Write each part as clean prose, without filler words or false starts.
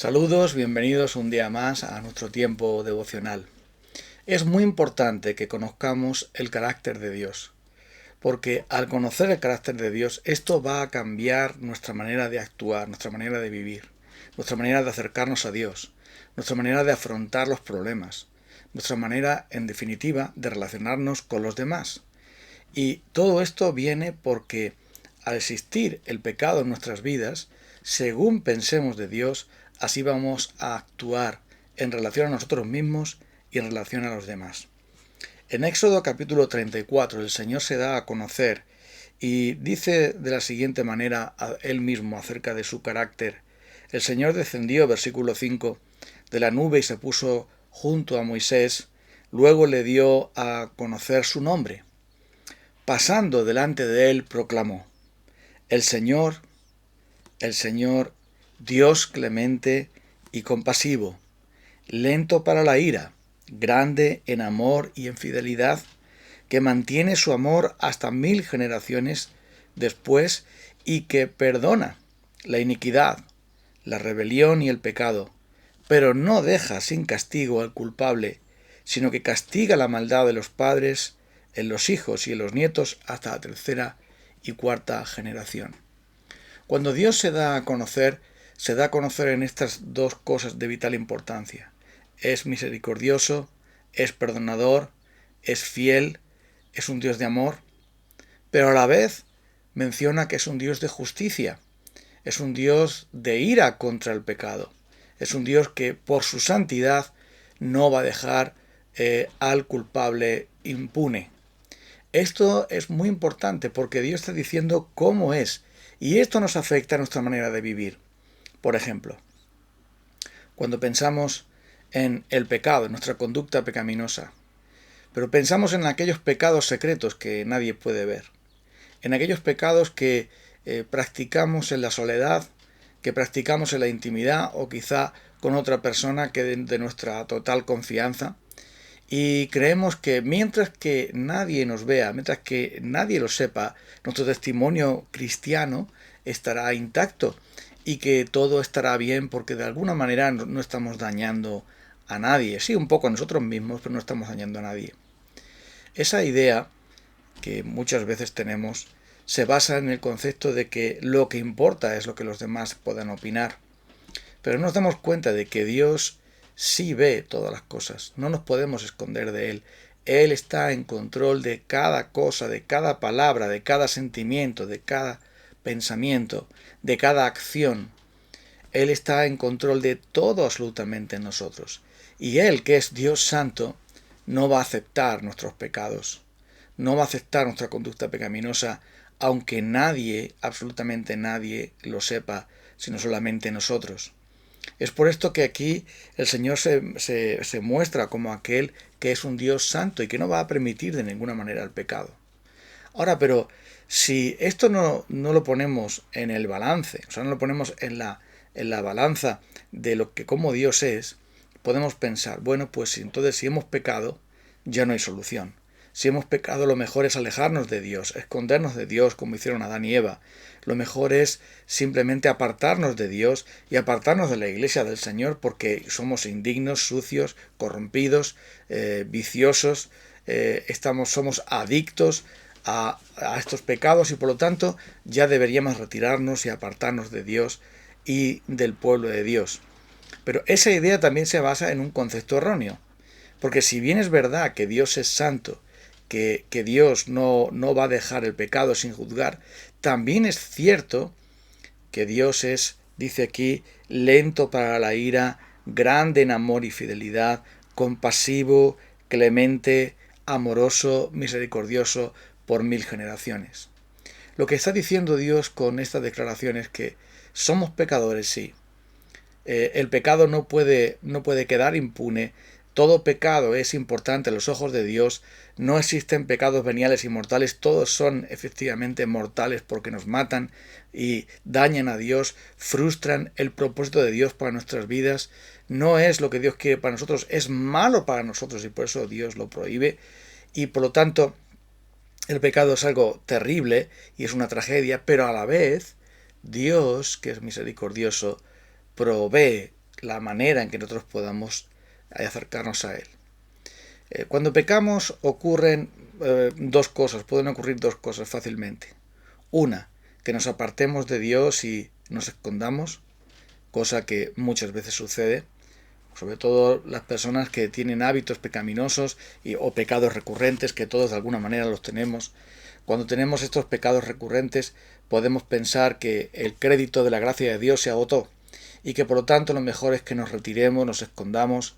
Saludos, bienvenidos un día más a nuestro tiempo devocional. Es muy importante que conozcamos el carácter de Dios, porque al conocer el carácter de Dios, esto va a cambiar nuestra manera de actuar, nuestra manera de vivir, nuestra manera de acercarnos a Dios, nuestra manera de afrontar los problemas, nuestra manera, en definitiva, de relacionarnos con los demás. Y todo esto viene porque al existir el pecado en nuestras vidas, según pensemos de Dios, así vamos a actuar en relación a nosotros mismos y en relación a los demás. En Éxodo capítulo 34 el Señor se da a conocer y dice de la siguiente manera a él mismo acerca de su carácter. El Señor descendió, versículo 5, de la nube y se puso junto a Moisés, luego le dio a conocer su nombre. Pasando delante de él, proclamó: El Señor, Dios clemente y compasivo, lento para la ira, grande en amor y en fidelidad, que mantiene su amor hasta 1000 generaciones después y que perdona la iniquidad, la rebelión y el pecado, pero no deja sin castigo al culpable, sino que castiga la maldad de los padres en los hijos y en los nietos hasta la tercera y cuarta generación. Cuando Dios se da a conocer en estas dos cosas de vital importancia. Es misericordioso, es perdonador, es fiel, es un Dios de amor, pero a la vez menciona que es un Dios de justicia, es un Dios de ira contra el pecado, es un Dios que por su santidad no va a dejar al culpable impune. Esto es muy importante porque Dios está diciendo cómo es, y esto nos afecta a nuestra manera de vivir. Por ejemplo, cuando pensamos en el pecado, en nuestra conducta pecaminosa, pero pensamos en aquellos pecados secretos que nadie puede ver, en aquellos pecados que practicamos en la soledad, que practicamos en la intimidad o quizá con otra persona que de nuestra total confianza, y creemos que mientras que nadie nos vea, mientras que nadie lo sepa, nuestro testimonio cristiano estará intacto y que todo estará bien porque de alguna manera no estamos dañando a nadie. Sí, un poco a nosotros mismos, pero no estamos dañando a nadie. Esa idea que muchas veces tenemos se basa en el concepto de que lo que importa es lo que los demás puedan opinar. Pero no nos damos cuenta de que Dios sí ve todas las cosas, no nos podemos esconder de Él. Él está en control de cada cosa, de cada palabra, de cada sentimiento, de cada pensamiento, de cada acción. Él está en control de todo absolutamente en nosotros. Y Él, que es Dios Santo, no va a aceptar nuestros pecados, no va a aceptar nuestra conducta pecaminosa, aunque nadie, absolutamente nadie, lo sepa, sino solamente nosotros. Es por esto que aquí el Señor se muestra como aquel que es un Dios santo y que no va a permitir de ninguna manera el pecado. Ahora, pero si esto no lo ponemos en el balance, o sea, no lo ponemos en la balanza de lo que como Dios es, podemos pensar, bueno, pues entonces si hemos pecado, ya no hay solución. Si hemos pecado, lo mejor es alejarnos de Dios, escondernos de Dios, como hicieron Adán y Eva. Lo mejor es simplemente apartarnos de Dios y apartarnos de la iglesia del Señor porque somos indignos, sucios, corrompidos, viciosos, somos adictos a estos pecados y por lo tanto ya deberíamos retirarnos y apartarnos de Dios y del pueblo de Dios. Pero esa idea también se basa en un concepto erróneo, porque si bien es verdad que Dios es santo, que Dios no va a dejar el pecado sin juzgar, también es cierto que Dios es, dice aquí, lento para la ira, grande en amor y fidelidad, compasivo, clemente, amoroso, misericordioso por 1000 generaciones. Lo que está diciendo Dios con esta declaración es que somos pecadores, sí. El pecado no puede quedar impune. Todo pecado es importante a los ojos de Dios. No existen pecados veniales y mortales. Todos son efectivamente mortales porque nos matan y dañan a Dios, frustran el propósito de Dios para nuestras vidas. No es lo que Dios quiere para nosotros. Es malo para nosotros y por eso Dios lo prohíbe. Y por lo tanto, el pecado es algo terrible y es una tragedia, pero a la vez Dios, que es misericordioso, provee la manera en que nosotros podamos acercarnos a Él. Cuando pecamos ocurren pueden ocurrir dos cosas fácilmente. Una, que nos apartemos de Dios y nos escondamos, cosa que muchas veces sucede, sobre todo las personas que tienen hábitos pecaminosos o pecados recurrentes, que todos de alguna manera los tenemos. Cuando tenemos estos pecados recurrentes podemos pensar que el crédito de la gracia de Dios se agotó y que por lo tanto lo mejor es que nos retiremos, nos escondamos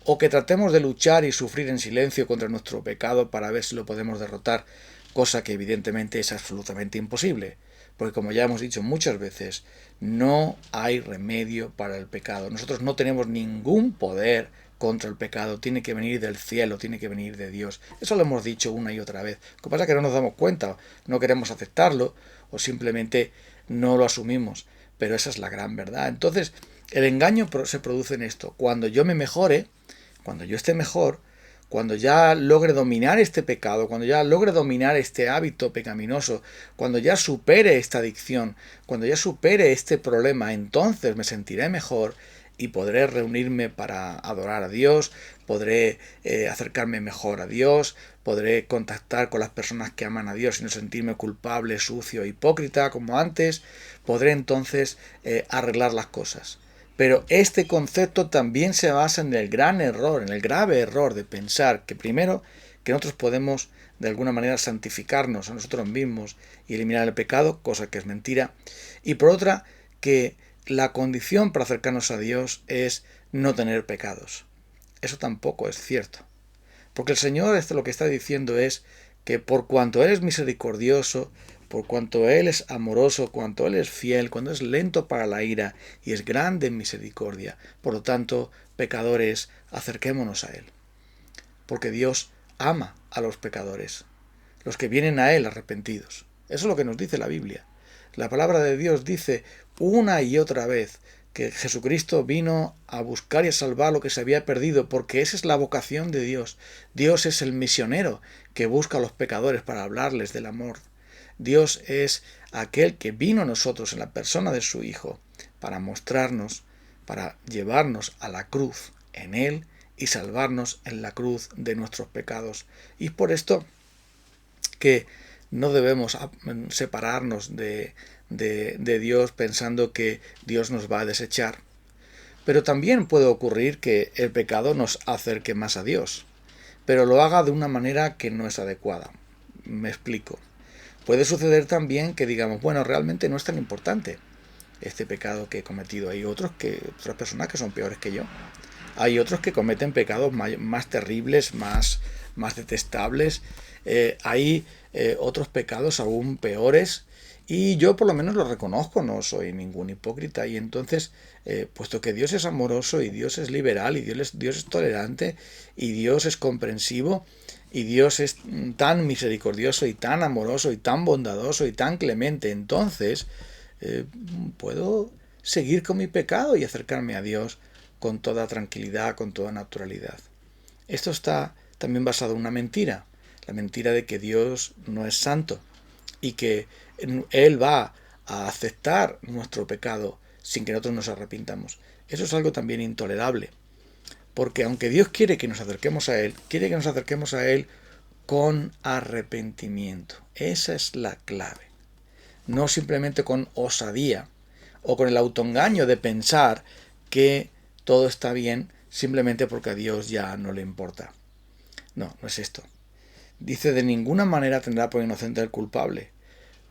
o que tratemos de luchar y sufrir en silencio contra nuestro pecado para ver si lo podemos derrotar, cosa que evidentemente es absolutamente imposible, porque como ya hemos dicho muchas veces, no hay remedio para el pecado. Nosotros no tenemos ningún poder contra el pecado, tiene que venir del cielo, tiene que venir de Dios. Eso lo hemos dicho una y otra vez. Lo que pasa es que no nos damos cuenta, no queremos aceptarlo o simplemente no lo asumimos, pero esa es la gran verdad. Entonces, el engaño se produce en esto. Cuando yo me mejore, cuando yo esté mejor, cuando ya logre dominar este pecado, cuando ya logre dominar este hábito pecaminoso, cuando ya supere esta adicción, cuando ya supere este problema, entonces me sentiré mejor y podré reunirme para adorar a Dios, podré acercarme mejor a Dios, podré contactar con las personas que aman a Dios y no sentirme culpable, sucio, hipócrita como antes, podré entonces arreglar las cosas. Pero este concepto también se basa en el gran error, en el grave error de pensar que primero, que nosotros podemos de alguna manera santificarnos a nosotros mismos y eliminar el pecado, cosa que es mentira, y por otra, que la condición para acercarnos a Dios es no tener pecados. Eso tampoco es cierto. Porque el Señor lo que está diciendo es que por cuanto Él es misericordioso, por cuanto Él es amoroso, cuanto Él es fiel, cuando es lento para la ira y es grande en misericordia, por lo tanto, pecadores, acerquémonos a Él. Porque Dios ama a los pecadores, los que vienen a Él arrepentidos. Eso es lo que nos dice la Biblia. La palabra de Dios dice una y otra vez que Jesucristo vino a buscar y a salvar lo que se había perdido, porque esa es la vocación de Dios. Dios es el misionero que busca a los pecadores para hablarles del amor. Dios es aquel que vino a nosotros en la persona de su Hijo para mostrarnos, para llevarnos a la cruz en Él y salvarnos en la cruz de nuestros pecados. Y por esto que no debemos separarnos de Dios pensando que Dios nos va a desechar. Pero también puede ocurrir que el pecado nos acerque más a Dios, pero lo haga de una manera que no es adecuada. Me explico. Puede suceder también que digamos, bueno, realmente no es tan importante este pecado que he cometido. Hay otras personas que son peores que yo. Hay otros que cometen pecados más terribles, más detestables. Hay otros pecados aún peores. Y yo por lo menos lo reconozco, no soy ningún hipócrita. Y entonces, puesto que Dios es amoroso y Dios es liberal y Dios es tolerante y Dios es comprensivo y Dios es tan misericordioso y tan amoroso y tan bondadoso y tan clemente, entonces puedo seguir con mi pecado y acercarme a Dios con toda tranquilidad, con toda naturalidad. Esto está también basado en una mentira, la mentira de que Dios no es santo y que Él va a aceptar nuestro pecado sin que nosotros nos arrepintamos. Eso es algo también intolerable, porque aunque Dios quiere que nos acerquemos a Él, quiere que nos acerquemos a Él con arrepentimiento. Esa es la clave. No simplemente con osadía o con el autoengaño de pensar que todo está bien simplemente porque a Dios ya no le importa. No, no es esto. Dice, de ninguna manera tendrá por inocente el culpable.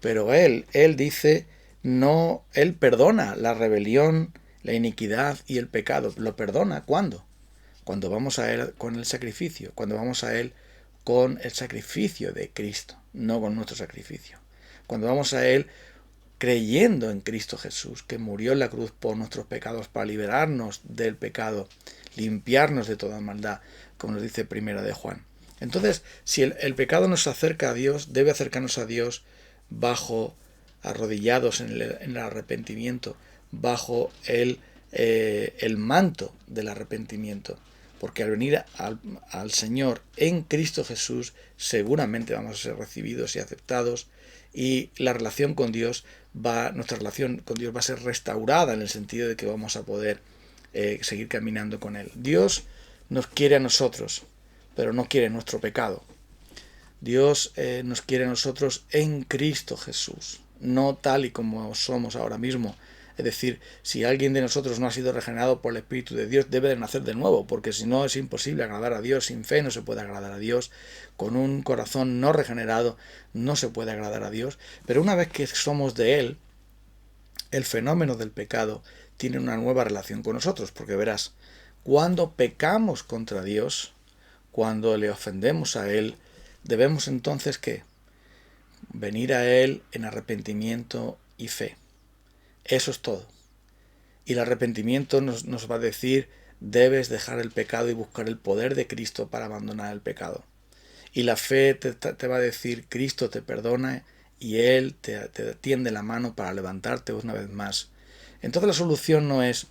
Pero Él dice, no, Él perdona la rebelión, la iniquidad y el pecado. ¿Lo perdona? ¿Cuándo? Cuando vamos a Él con el sacrificio, cuando vamos a Él con el sacrificio de Cristo, no con nuestro sacrificio. Cuando vamos a Él creyendo en Cristo Jesús, que murió en la cruz por nuestros pecados para liberarnos del pecado, limpiarnos de toda maldad, como nos dice Primera de Juan. Entonces, si el pecado nos acerca a Dios, debe acercarnos a Dios arrodillados en el arrepentimiento, bajo el manto del arrepentimiento. Porque al venir al Señor en Cristo Jesús, seguramente vamos a ser recibidos y aceptados, y la relación con Dios nuestra relación con Dios va a ser restaurada en el sentido de que vamos a poder seguir caminando con Él. Dios nos quiere a nosotros, pero no quiere nuestro pecado. Dios nos quiere a nosotros en Cristo Jesús, no tal y como somos ahora mismo. Es decir, si alguien de nosotros no ha sido regenerado por el Espíritu de Dios, debe de nacer de nuevo, porque si no es imposible agradar a Dios. Sin fe no se puede agradar a Dios. Con un corazón no regenerado no se puede agradar a Dios. Pero una vez que somos de Él, el fenómeno del pecado tiene una nueva relación con nosotros, porque verás, cuando pecamos contra Dios, cuando le ofendemos a Él, debemos entonces ¿qué? Venir a Él en arrepentimiento y fe. Eso es todo. Y el arrepentimiento nos va a decir, debes dejar el pecado y buscar el poder de Cristo para abandonar el pecado. Y la fe te va a decir, Cristo te perdona y Él te tiende la mano para levantarte una vez más. Entonces la solución no es,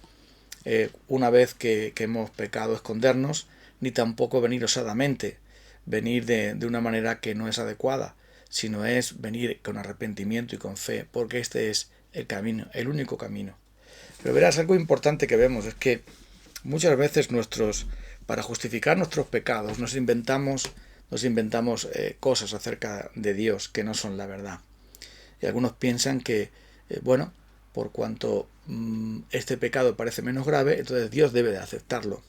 una vez que hemos pecado, escondernos, ni tampoco venir osadamente, venir de una manera que no es adecuada, sino es venir con arrepentimiento y con fe, porque este es el camino, el único camino. Pero verás, algo importante que vemos es que muchas veces para justificar nuestros pecados nos inventamos cosas acerca de Dios que no son la verdad. Y algunos piensan que, bueno, por cuanto este pecado parece menos grave, entonces Dios debe de aceptarlo.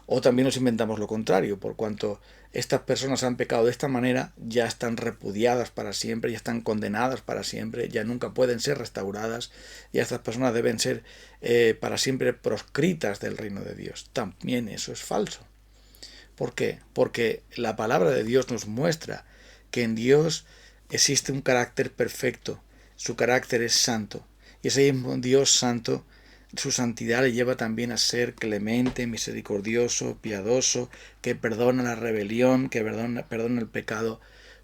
O también nos inventamos lo contrario, por cuanto estas personas han pecado de esta manera, ya están repudiadas para siempre, ya están condenadas para siempre, ya nunca pueden ser restauradas, y estas personas deben ser para siempre proscritas del reino de Dios. También eso es falso. ¿Por qué? Porque la palabra de Dios nos muestra que en Dios existe un carácter perfecto, su carácter es santo, y ese mismo Dios santo, su santidad le lleva también a ser clemente, misericordioso, piadoso, que perdona la rebelión, que perdona el pecado,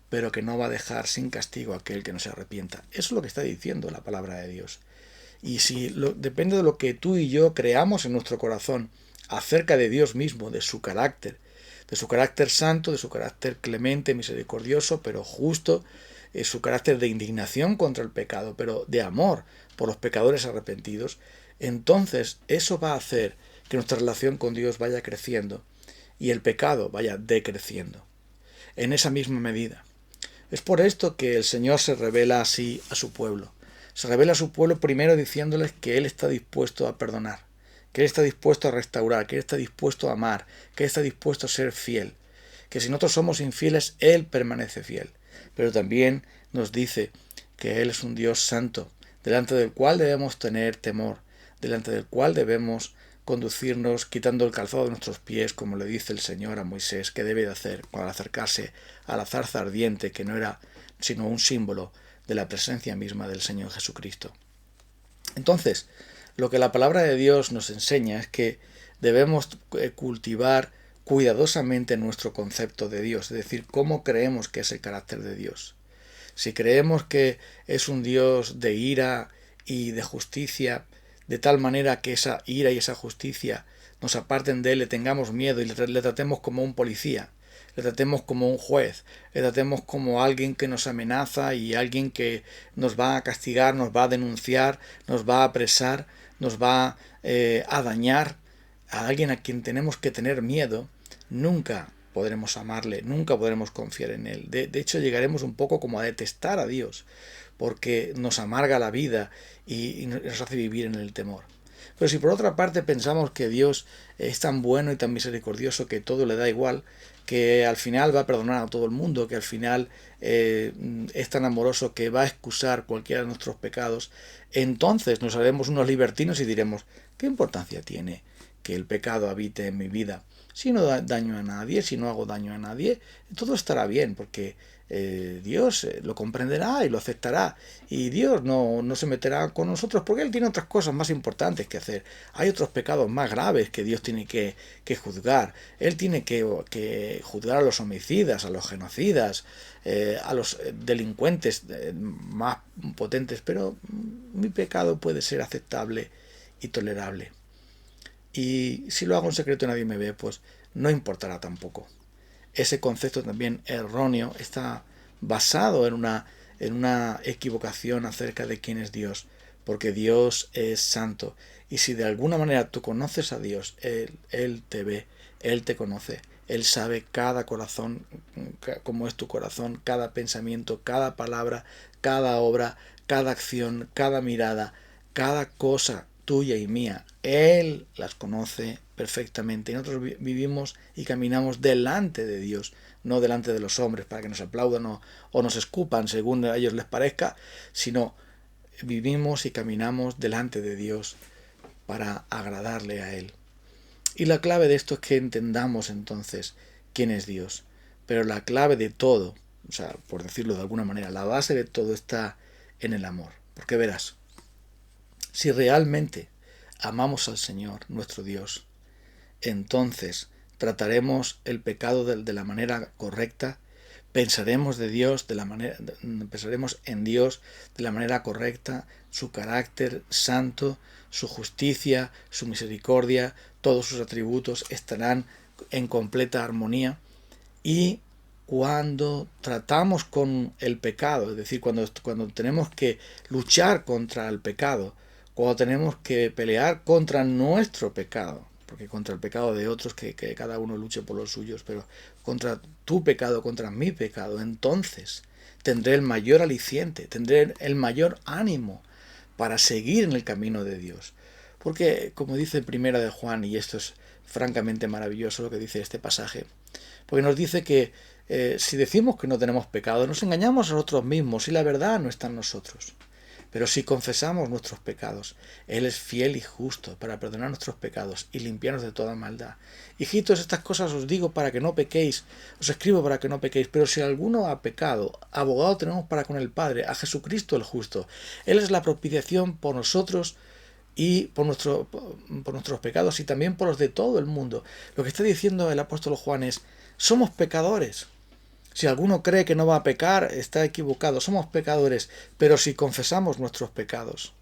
pero que no va a dejar sin castigo a aquel que no se arrepienta. Eso es lo que está diciendo la palabra de Dios. Y si depende de lo que tú y yo creamos en nuestro corazón acerca de Dios mismo, de su carácter santo, de su carácter clemente, misericordioso, pero justo, su carácter de indignación contra el pecado, pero de amor por los pecadores arrepentidos, entonces eso va a hacer que nuestra relación con Dios vaya creciendo y el pecado vaya decreciendo en esa misma medida. Es por esto que el Señor se revela así a su pueblo. Se revela a su pueblo primero diciéndoles que Él está dispuesto a perdonar, que Él está dispuesto a restaurar, que Él está dispuesto a amar, que Él está dispuesto a ser fiel, que si nosotros somos infieles, Él permanece fiel. Pero también nos dice que Él es un Dios santo, delante del cual debemos tener temor, delante del cual debemos conducirnos quitando el calzado de nuestros pies, como le dice el Señor a Moisés que debe de hacer al acercarse a la zarza ardiente, que no era sino un símbolo de la presencia misma del Señor Jesucristo. Entonces, lo que la palabra de Dios nos enseña es que debemos cultivar cuidadosamente nuestro concepto de Dios, es decir, cómo creemos que es el carácter de Dios. Si creemos que es un Dios de ira y de justicia, de tal manera que esa ira y esa justicia nos aparten de Él, le tengamos miedo y le tratemos como un policía, le tratemos como un juez, le tratemos como alguien que nos amenaza y alguien que nos va a castigar, nos va a denunciar, nos va a apresar, nos va a dañar, a alguien a quien tenemos que tener miedo, nunca podremos amarle, nunca podremos confiar en Él. De hecho, llegaremos un poco como a detestar a Dios, porque nos amarga la vida y nos hace vivir en el temor. Pero si por otra parte pensamos que Dios es tan bueno y tan misericordioso que todo le da igual, que al final va a perdonar a todo el mundo, que al final es tan amoroso que va a excusar cualquiera de nuestros pecados, entonces nos haremos unos libertinos y diremos, ¿qué importancia tiene que el pecado habite en mi vida? Si no da daño a nadie, si no hago daño a nadie, todo estará bien, porque Dios lo comprenderá y lo aceptará. Y Dios no se meterá con nosotros porque Él tiene otras cosas más importantes que hacer. Hay otros pecados más graves que Dios tiene que juzgar. Él tiene que juzgar a los homicidas, a los genocidas, a los delincuentes más potentes. Pero mi pecado puede ser aceptable y tolerable. Y si lo hago en secreto y nadie me ve, pues no importará tampoco. Ese concepto también erróneo está basado en una equivocación acerca de quién es Dios, porque Dios es santo Y si de alguna manera tú conoces a Dios, Él te ve, Él te conoce, Él sabe cada corazón, cómo es tu corazón, cada pensamiento, cada palabra, cada obra, cada acción, cada mirada, cada cosa tuya y mía. Él las conoce perfectamente. Y nosotros vivimos y caminamos delante de Dios, no delante de los hombres para que nos aplaudan o nos escupan según a ellos les parezca, sino vivimos y caminamos delante de Dios para agradarle a Él. Y la clave de esto es que entendamos entonces quién es Dios. Pero la clave de todo, o sea, por decirlo de alguna manera, la base de todo está en el amor. Porque verás, si realmente amamos al Señor, nuestro Dios, entonces trataremos el pecado de la manera correcta, pensaremos en Dios de la manera correcta, su carácter santo, su justicia, su misericordia, todos sus atributos estarán en completa armonía. Y cuando tratamos con el pecado, es decir, cuando tenemos que luchar contra el pecado, cuando tenemos que pelear contra nuestro pecado, porque contra el pecado de otros que cada uno luche por los suyos, pero contra tu pecado, contra mi pecado, entonces tendré el mayor aliciente, tendré el mayor ánimo para seguir en el camino de Dios. Porque, como dice Primera de Juan, y esto es francamente maravilloso lo que dice este pasaje, porque nos dice que si decimos que no tenemos pecado, nos engañamos a nosotros mismos y la verdad no está en nosotros. Pero si confesamos nuestros pecados, Él es fiel y justo para perdonar nuestros pecados y limpiarnos de toda maldad. Hijitos, estas cosas os digo para que no pequéis, os escribo para que no pequéis, pero si alguno ha pecado, abogado tenemos para con el Padre, a Jesucristo el justo. Él es la propiciación por nosotros y por nuestros pecados y también por los de todo el mundo. Lo que está diciendo el apóstol Juan es, somos pecadores. Si alguno cree que no va a pecar, está equivocado. Somos pecadores, pero si confesamos nuestros pecados,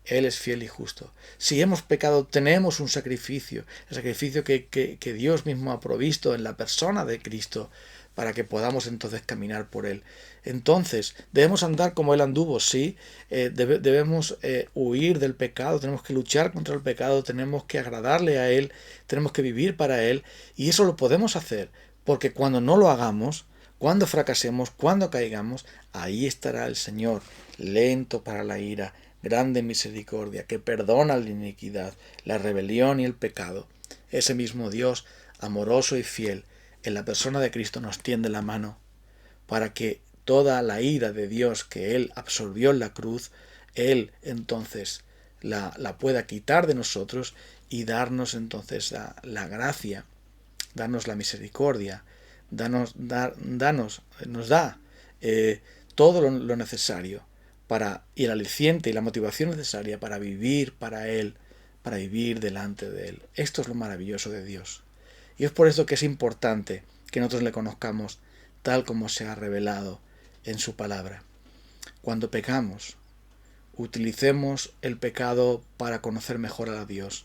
Él es fiel y justo. Si hemos pecado, tenemos un sacrificio, el sacrificio que Dios mismo ha provisto en la persona de Cristo, para que podamos entonces caminar por Él. Entonces, debemos andar como Él anduvo, sí, debemos huir del pecado, tenemos que luchar contra el pecado, tenemos que agradarle a Él, tenemos que vivir para Él, y eso lo podemos hacer, porque cuando no lo hagamos, cuando fracasemos, cuando caigamos, ahí estará el Señor, lento para la ira, grande en misericordia, que perdona la iniquidad, la rebelión y el pecado. Ese mismo Dios, amoroso y fiel, en la persona de Cristo nos tiende la mano para que toda la ira de Dios que Él absorbió en la cruz, Él entonces la pueda quitar de nosotros y darnos entonces la gracia, darnos la misericordia, nos da todo lo necesario y el aliciente y la motivación necesaria para vivir para Él, para vivir delante de Él. Esto es lo maravilloso de Dios. Y es por eso que es importante que nosotros le conozcamos tal como se ha revelado en su palabra. Cuando pecamos, utilicemos el pecado para conocer mejor a Dios,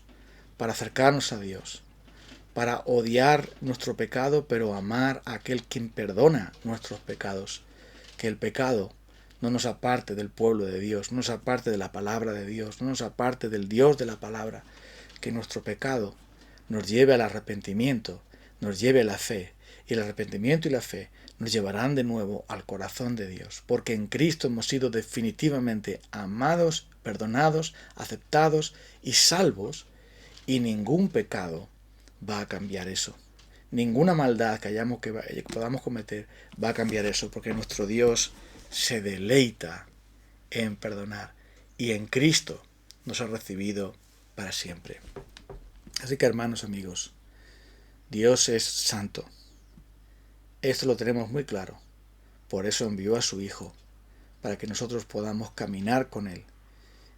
para acercarnos a Dios, para odiar nuestro pecado, pero amar a aquel quien perdona nuestros pecados. Que el pecado no nos aparte del pueblo de Dios, no nos aparte de la palabra de Dios, no nos aparte del Dios de la palabra. Que nuestro pecado nos lleve al arrepentimiento, nos lleve a la fe. Y el arrepentimiento y la fe nos llevarán de nuevo al corazón de Dios. Porque en Cristo hemos sido definitivamente amados, perdonados, aceptados y salvos. Y ningún pecado va a cambiar eso. Ninguna maldad que podamos cometer va a cambiar eso, porque nuestro Dios se deleita en perdonar y en Cristo nos ha recibido para siempre. Así que, hermanos, amigos, Dios es santo. Esto lo tenemos muy claro. Por eso envió a su Hijo, para que nosotros podamos caminar con Él.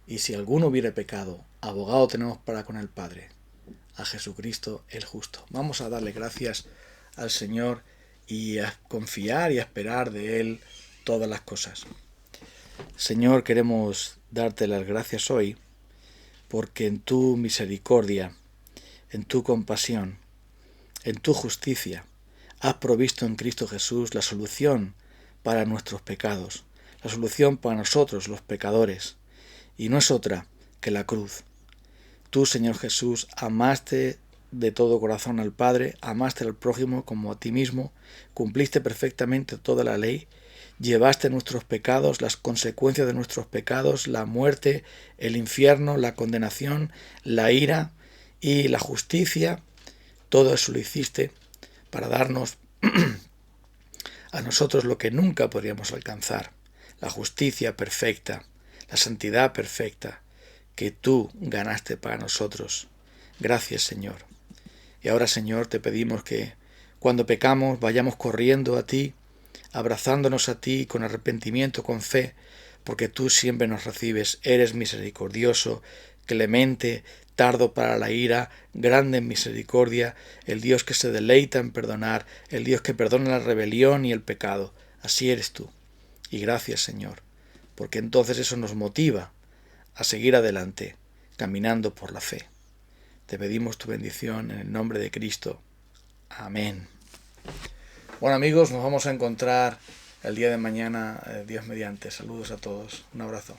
Y si alguno hubiere pecado, abogado tenemos para con el Padre, a Jesucristo el justo. Vamos a darle gracias al Señor y a confiar y a esperar de Él todas las cosas. Señor, queremos darte las gracias hoy porque en tu misericordia, en tu compasión, en tu justicia, has provisto en Cristo Jesús la solución para nuestros pecados, la solución para nosotros los pecadores, y no es otra que la cruz. Tú, Señor Jesús, amaste de todo corazón al Padre, amaste al prójimo como a ti mismo, cumpliste perfectamente toda la ley, llevaste nuestros pecados, las consecuencias de nuestros pecados, la muerte, el infierno, la condenación, la ira y la justicia. Todo eso lo hiciste para darnos a nosotros lo que nunca podríamos alcanzar, la justicia perfecta, la santidad perfecta que tú ganaste para nosotros. Gracias, Señor. Y ahora, Señor, te pedimos que cuando pecamos vayamos corriendo a ti, abrazándonos a ti con arrepentimiento, con fe, porque tú siempre nos recibes, eres misericordioso, clemente, tardo para la ira, grande en misericordia, el Dios que se deleita en perdonar, el Dios que perdona la rebelión y el pecado. Así eres tú. Y gracias, Señor, porque entonces eso nos motiva a seguir adelante, caminando por la fe. Te pedimos tu bendición en el nombre de Cristo. Amén. Bueno, amigos, nos vamos a encontrar el día de mañana, Dios mediante. Saludos a todos. Un abrazo.